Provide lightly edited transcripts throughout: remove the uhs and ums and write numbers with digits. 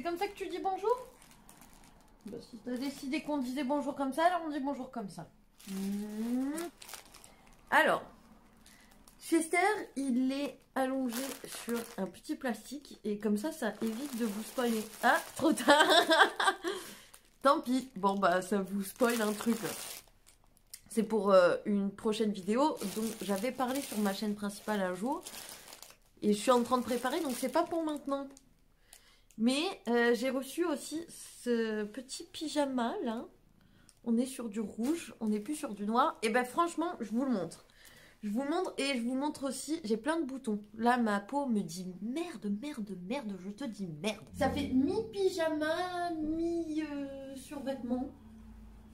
C'est comme ça que tu dis bonjour? Bah, si t'as décidé qu'on disait bonjour comme ça, alors on dit bonjour comme ça. Alors, Chester, il est allongé sur un petit plastique et comme ça évite de vous spoiler. Ah, trop tard. Tant pis. Bon, bah, ça vous spoil un truc. C'est pour une prochaine vidéo dont j'avais parlé sur ma chaîne principale un jour. Et je suis en train de préparer, donc c'est pas pour maintenant. Mais j'ai reçu aussi ce petit pyjama là. On est sur du rouge, on n'est plus sur du noir. Et ben franchement, je vous le montre. Je vous le montre et je vous montre aussi, j'ai plein de boutons. Là, ma peau me dit merde, merde, merde, je te dis merde. Ça fait mi-pyjama, mi-survêtement.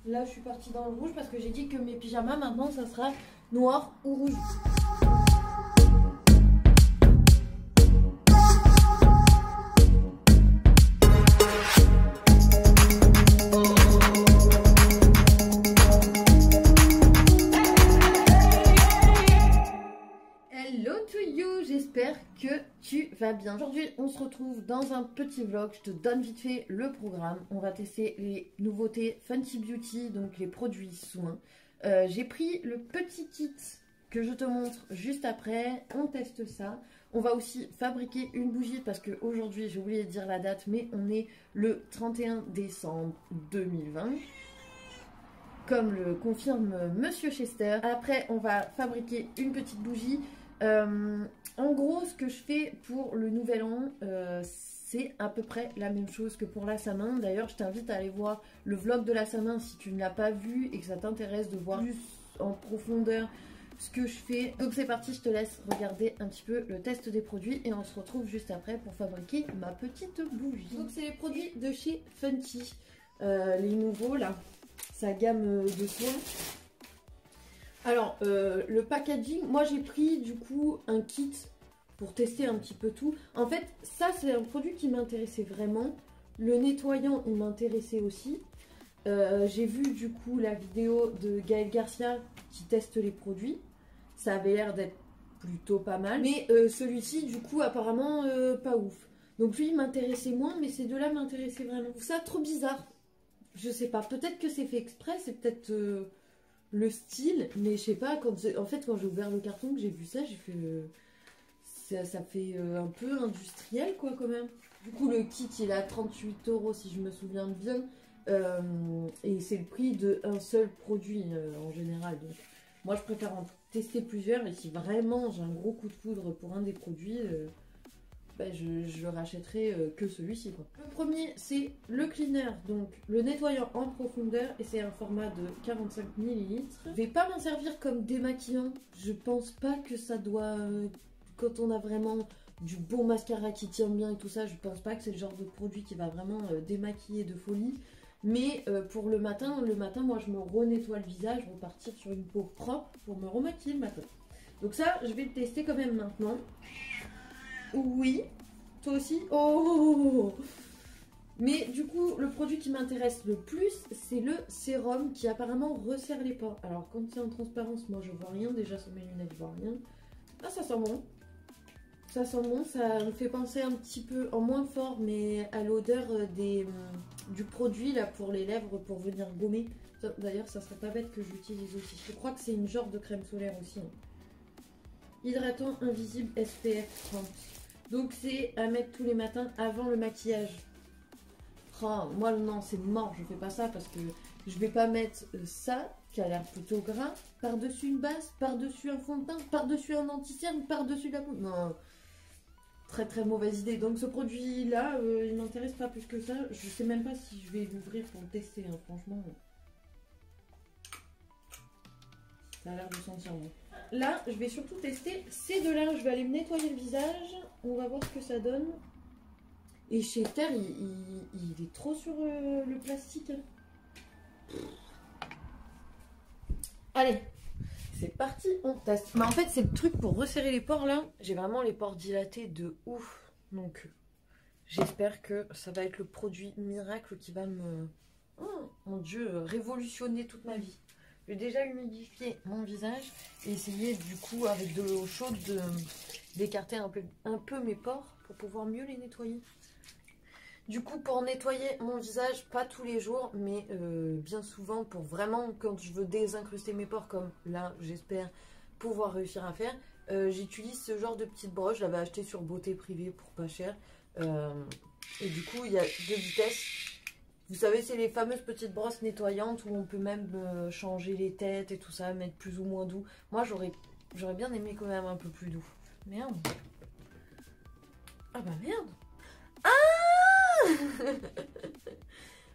Là, je suis partie dans le rouge parce que j'ai dit que mes pyjamas, maintenant, ça sera noir ou rouge. J'espère que tu vas bien. Aujourd'hui, on se retrouve dans un petit vlog. Je te donne vite fait le programme. On va tester les nouveautés Fenty Beauty, donc les produits soins. J'ai pris le petit kit que je te montre juste après. On teste ça. On va aussi fabriquer une bougie parce qu'aujourd'hui, j'ai oublié de dire la date, mais on est le 31 décembre 2020. Comme le confirme Monsieur Chester. Après, on va fabriquer une petite bougie. En gros, ce que je fais pour le nouvel an, c'est à peu près la même chose que pour la Saint-Valentin. D'ailleurs, je t'invite à aller voir le vlog de la Saint-Valentin si tu ne l'as pas vu et que ça t'intéresse de voir plus en profondeur ce que je fais. Donc c'est parti, je te laisse regarder un petit peu le test des produits et on se retrouve juste après pour fabriquer ma petite bougie. Donc c'est les produits de chez Fenty, les nouveaux là, sa gamme de soins. Alors, le packaging, moi j'ai pris du coup un kit pour tester un petit peu tout. En fait, ça c'est un produit qui m'intéressait vraiment. Le nettoyant, il m'intéressait aussi. J'ai vu du coup la vidéo de Gaël Garcia qui teste les produits. Ça avait l'air d'être plutôt pas mal. Mais celui-ci, du coup, apparemment, pas ouf. Donc lui, il m'intéressait moins, mais ces deux-là m'intéressaient vraiment. Je trouve ça trop bizarre. Je sais pas, peut-être que c'est fait exprès, c'est peut-être... le style, mais je sais pas, en fait quand j'ai ouvert le carton, que j'ai vu ça, j'ai fait ça fait un peu industriel quoi quand même. Du coup le kit il est à 38 € si je me souviens bien, et c'est le prix d'un seul produit en général. Donc moi je préfère en tester plusieurs et si vraiment j'ai un gros coup de foudre pour un des produits, ben, je rachèterai que celui-ci. Le premier, c'est le cleaner, donc le nettoyant en profondeur, et c'est un format de 45 ml. Je vais pas m'en servir comme démaquillant. Je pense pas que ça doit... quand on a vraiment du bon mascara qui tient bien et tout ça, je pense pas que c'est le genre de produit qui va vraiment démaquiller de folie. Mais pour le matin, moi je me renettoie le visage, repartir sur une peau propre pour me remaquiller le matin. Donc ça, je vais le tester quand même maintenant. Oui, toi aussi. Oh! Mais du coup, le produit qui m'intéresse le plus, c'est le sérum qui apparemment resserre les pores. Alors, quand c'est en transparence, moi je vois rien. Déjà, sur mes lunettes, je vois rien. Ah, ça sent bon. Ça sent bon. Ça me fait penser un petit peu, en moins fort, mais à l'odeur du produit là pour les lèvres pour venir gommer. D'ailleurs, ça serait pas bête que j'utilise aussi. Je crois que c'est une genre de crème solaire aussi. Hydratant invisible SPF 30. Donc c'est à mettre tous les matins avant le maquillage. Oh, moi non, c'est mort, je fais pas ça parce que je vais pas mettre ça qui a l'air plutôt gras par-dessus une base, par-dessus un fond de teint, par-dessus un anti-cerne, par-dessus la poudre. Non, très très mauvaise idée. Donc ce produit là, il m'intéresse pas plus que ça. Je sais même pas si je vais l'ouvrir pour le tester, hein. Franchement. Ça a l'air de sentir bon. Là, je vais surtout tester ces deux-là. Je vais aller me nettoyer le visage. On va voir ce que ça donne. Et Chester, il est trop sur le plastique. Allez, c'est parti, on teste. Mais en fait, c'est le truc pour resserrer les pores là. J'ai vraiment les pores dilatés de ouf. Donc, j'espère que ça va être le produit miracle qui va me... Oh, mon Dieu, révolutionner toute ma vie. J'ai déjà humidifié mon visage et essayé du coup avec de l'eau chaude d'écarter un peu mes pores pour pouvoir mieux les nettoyer. Du coup, pour nettoyer mon visage, pas tous les jours, mais bien souvent, pour vraiment, quand je veux désincruster mes pores, comme là, j'espère pouvoir réussir à faire, j'utilise ce genre de petite broche. Je l'avais acheté sur Beauté Privée pour pas cher. Et du coup, il y a 2 vitesses. Vous savez, c'est les fameuses petites brosses nettoyantes où on peut même changer les têtes et tout ça, mettre plus ou moins doux. Moi, j'aurais bien aimé quand même un peu plus doux. Merde. Ah bah merde.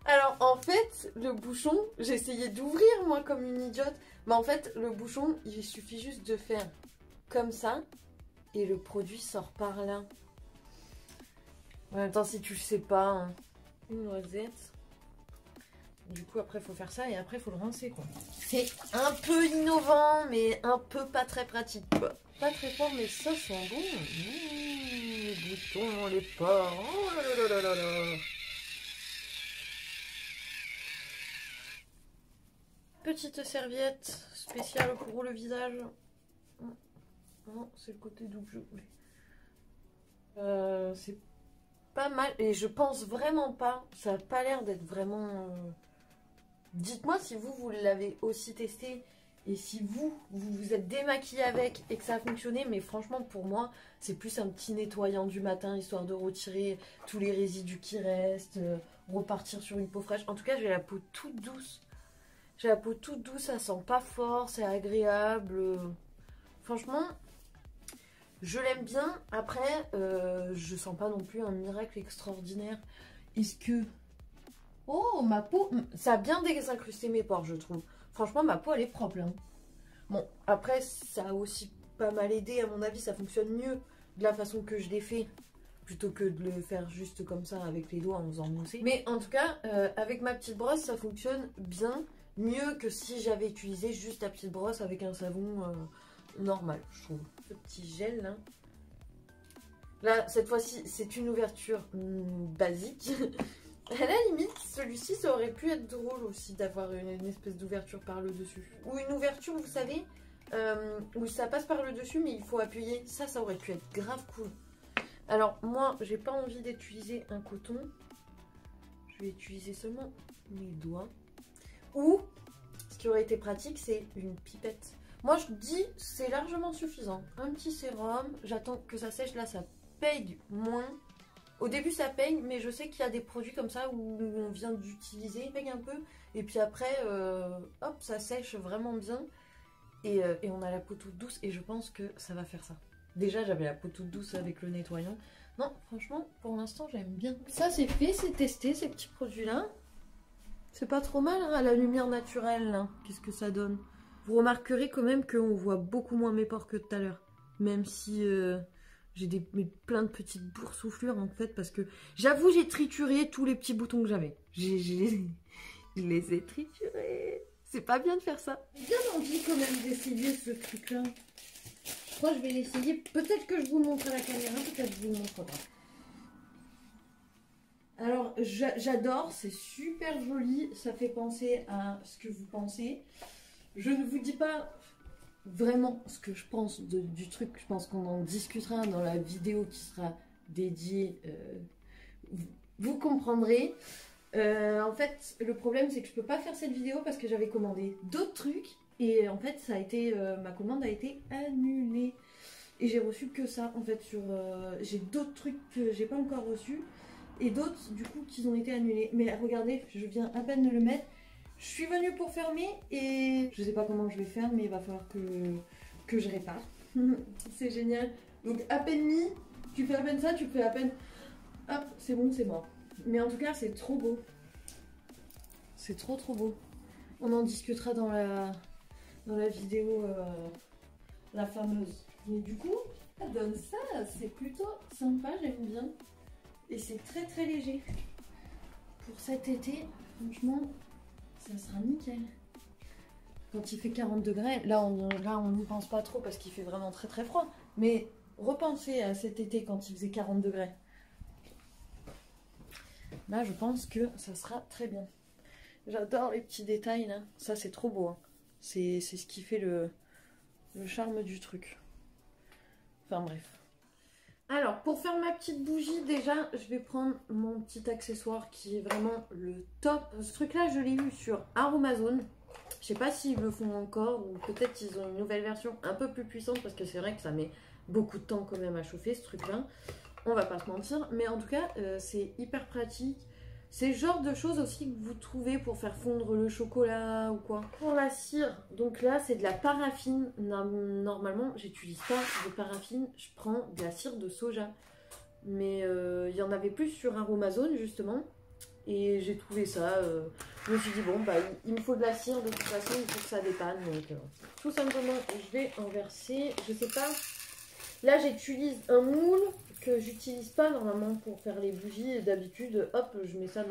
Alors en fait, le bouchon, j'ai essayé d'ouvrir moi comme une idiote. Mais en fait, le bouchon, il suffit juste de faire comme ça. Et le produit sort par là. En même temps, si tu le sais pas, hein, une noisette. Du coup, après, il faut faire ça et après, il faut le rincer, quoi. C'est un peu innovant, mais un peu pas très pratique, quoi. Pas très fort, mais ça sent bon. Les boutons, les pores. Oh là là là là là. Petite serviette spéciale pour le visage. Non, c'est le côté doux que je voulais. C'est pas mal. Et je pense vraiment pas. Ça n'a pas l'air d'être vraiment... Dites-moi si vous l'avez aussi testé. Et si vous êtes démaquillé avec et que ça a fonctionné. Mais franchement, pour moi, c'est plus un petit nettoyant du matin, histoire de retirer tous les résidus qui restent. Repartir sur une peau fraîche. En tout cas, j'ai la peau toute douce. J'ai la peau toute douce, ça sent pas fort, c'est agréable. Franchement, je l'aime bien. Après, je sens pas non plus un miracle extraordinaire. Est-ce que... Oh, ma peau... Ça a bien désincrusté mes pores, je trouve. Franchement, ma peau, elle est propre. Hein. Bon, après, ça a aussi pas mal aidé. À mon avis, ça fonctionne mieux de la façon que je l'ai fait. Plutôt que de le faire juste comme ça avec les doigts en faisant mousser. Mais en tout cas, avec ma petite brosse, ça fonctionne bien. Mieux que si j'avais utilisé juste la petite brosse avec un savon normal, je trouve. Ce petit gel là. Là, cette fois-ci, c'est une ouverture basique. À la limite, celui-ci, ça aurait pu être drôle aussi d'avoir une espèce d'ouverture par le dessus. Ou une ouverture, vous savez, où ça passe par le dessus, mais il faut appuyer. Ça aurait pu être grave cool. Alors, moi, j'ai pas envie d'utiliser un coton. Je vais utiliser seulement mes doigts. Ou, ce qui aurait été pratique, c'est une pipette. Moi, je dis, c'est largement suffisant. Un petit sérum, j'attends que ça sèche. Là, ça paye moins. Au début, ça paye, mais je sais qu'il y a des produits comme ça où on vient d'utiliser, paye un peu. Et puis après, hop, ça sèche vraiment bien. Et on a la peau toute douce. Et je pense que ça va faire ça. Déjà, j'avais la peau toute douce avec le nettoyant. Non, franchement, pour l'instant, j'aime bien. Ça, c'est fait, c'est testé, ces petits produits-là. C'est pas trop mal, hein, à la lumière naturelle. Qu'est-ce que ça donne? Vous remarquerez quand même qu'on voit beaucoup moins mes pores que tout à l'heure. Même si j'ai plein de petites boursouflures, en fait, parce que... J'avoue, j'ai trituré tous les petits boutons que j'avais. Je les ai triturés. C'est pas bien de faire ça. J'ai bien envie quand même d'essayer ce truc-là. Je crois que je vais l'essayer. Peut-être que je vous le montre à la caméra, peut-être que je vous le montre pas. Alors, j'adore, c'est super joli, ça fait penser à ce que vous pensez. Je ne vous dis pas vraiment ce que je pense du truc, je pense qu'on en discutera dans la vidéo qui sera dédiée, vous comprendrez. En fait, le problème, c'est que je peux pas faire cette vidéo parce que j'avais commandé d'autres trucs et en fait, ça a été, ma commande a été annulée. Et j'ai reçu que ça, en fait, j'ai d'autres trucs que j'ai pas encore reçus. Et d'autres, du coup, qui ont été annulés. Mais regardez, je viens à peine de le mettre. Je suis venue pour fermer et je sais pas comment je vais faire, mais il va falloir que je répare. C'est génial. Donc, à peine mis, tu fais à peine ça, tu fais à peine... Hop, c'est bon, c'est mort. Mais en tout cas, c'est trop beau. C'est trop beau. On en discutera dans la vidéo, la fameuse. Mais du coup, ça donne ça. C'est plutôt sympa, j'aime bien. Et c'est très léger. Pour cet été, franchement, ça sera nickel. Quand il fait 40 degrés, là on n'y pense pas trop parce qu'il fait vraiment très froid. Mais repensez à cet été quand il faisait 40 degrés. Là, je pense que ça sera très bien. J'adore les petits détails là. Ça, c'est trop beau. Hein. C'est ce qui fait le charme du truc. Enfin bref. Alors, pour faire ma petite bougie, déjà, je vais prendre mon petit accessoire qui est vraiment le top. Ce truc-là, je l'ai eu sur Aromazone. Je sais pas s'ils le font encore ou peut-être qu'ils ont une nouvelle version un peu plus puissante parce que c'est vrai que ça met beaucoup de temps quand même à chauffer ce truc-là. On va pas se mentir, mais en tout cas, c'est hyper pratique. C'est le genre de choses aussi que vous trouvez pour faire fondre le chocolat ou quoi. Pour la cire, donc là c'est de la paraffine. Normalement j'utilise pas de paraffine, je prends de la cire de soja. Mais il y en avait plus sur Aromazone justement. Et j'ai trouvé ça, je me suis dit bon bah il me faut de la cire de toute façon, il faut que ça dépanne. Donc tout simplement je vais en verser, je sais pas. Là j'utilise un moule que j'utilise pas normalement pour faire les bougies. D'habitude, hop, je mets ça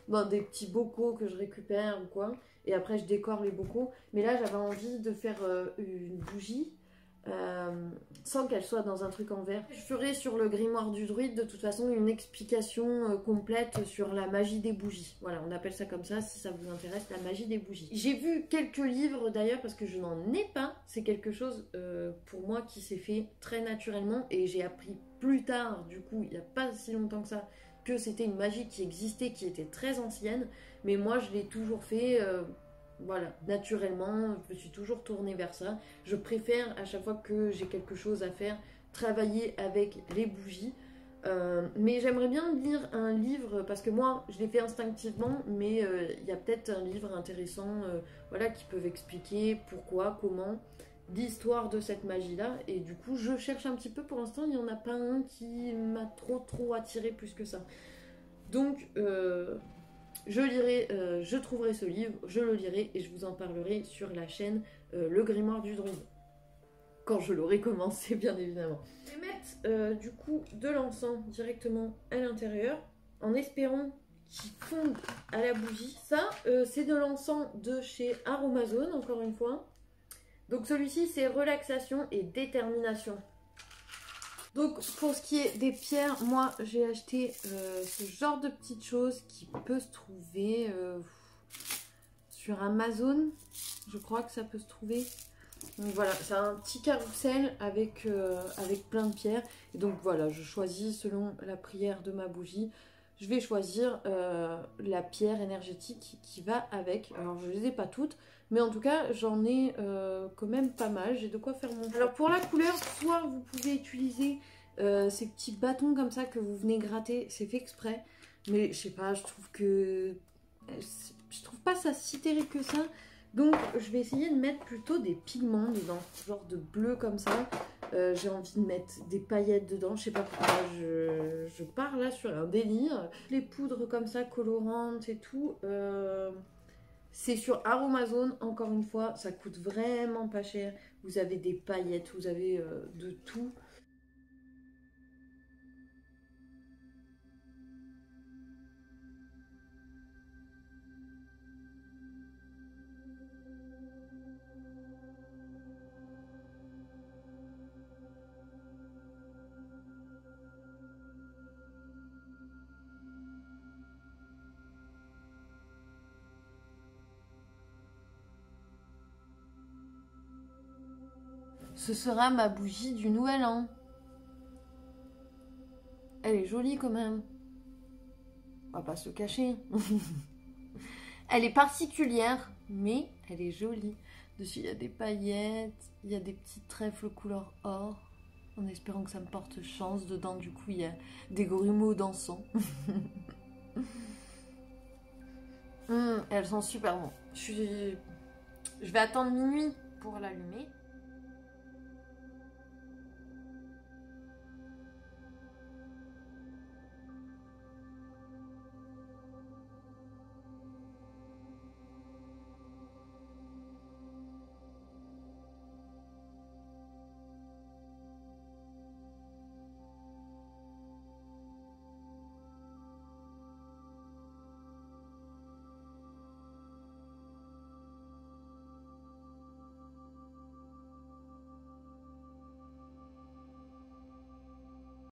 dans des petits bocaux que je récupère ou quoi. Et après, je décore les bocaux. Mais là, j'avais envie de faire une bougie sans qu'elle soit dans un truc en verre. Je ferai sur le grimoire du druide, de toute façon, une explication complète sur la magie des bougies. Voilà, on appelle ça comme ça, si ça vous intéresse, la magie des bougies. J'ai vu quelques livres d'ailleurs, parce que je n'en ai pas. C'est quelque chose, pour moi, qui s'est fait très naturellement. Et j'ai appris plus tard, du coup, il n'y a pas si longtemps que ça, que c'était une magie qui existait, qui était très ancienne. Mais moi, je l'ai toujours fait... voilà, naturellement, je me suis toujours tournée vers ça. Je préfère à chaque fois que j'ai quelque chose à faire, travailler avec les bougies. Mais j'aimerais bien lire un livre, parce que moi, je l'ai fait instinctivement, mais il y a peut-être un livre intéressant voilà, qui peut expliquer pourquoi, comment, l'histoire de cette magie-là. Et du coup, je cherche un petit peu. Pour l'instant, il n'y en a pas un qui m'a trop attiré plus que ça. Donc... je lirai, je trouverai ce livre, je le lirai et je vous en parlerai sur la chaîne Le Grimoire du Druide. Quand je l'aurai commencé, bien évidemment. Je vais mettre du coup de l'encens directement à l'intérieur en espérant qu'il fonde à la bougie. Ça, c'est de l'encens de chez Aromazone, encore une fois. Donc celui-ci, c'est relaxation et détermination. Donc pour ce qui est des pierres, moi j'ai acheté ce genre de petites choses qui peut se trouver sur Amazon. Je crois que ça peut se trouver. Donc voilà, c'est un petit carrousel avec plein de pierres. Et donc voilà, je choisis selon la prière de ma bougie. Je vais choisir la pierre énergétique qui va avec. Alors je les ai pas toutes, mais en tout cas j'en ai quand même pas mal. J'ai de quoi faire mon... Alors pour la couleur, soit vous pouvez utiliser ces petits bâtons comme ça que vous venez gratter. C'est fait exprès. Mais je sais pas, je trouve que... je trouve pas ça si terrible que ça. Donc je vais essayer de mettre plutôt des pigments dedans. Genre de bleu comme ça. J'ai envie de mettre des paillettes dedans. Je sais pas pourquoi je pars là sur un délire. Les poudres comme ça, colorantes et tout. C'est sur Aromazone, encore une fois. Ça coûte vraiment pas cher. Vous avez des paillettes, vous avez de tout. Ce sera ma bougie du nouvel an. Elle est jolie quand même. On va pas se cacher. Elle est particulière, mais elle est jolie. Dessus, il y a des paillettes, il y a des petits trèfles couleur or. En espérant que ça me porte chance. Dedans, du coup, il y a des grumeaux d'encens. Elles sont super bonnes. Je vais attendre minuit pour l'allumer.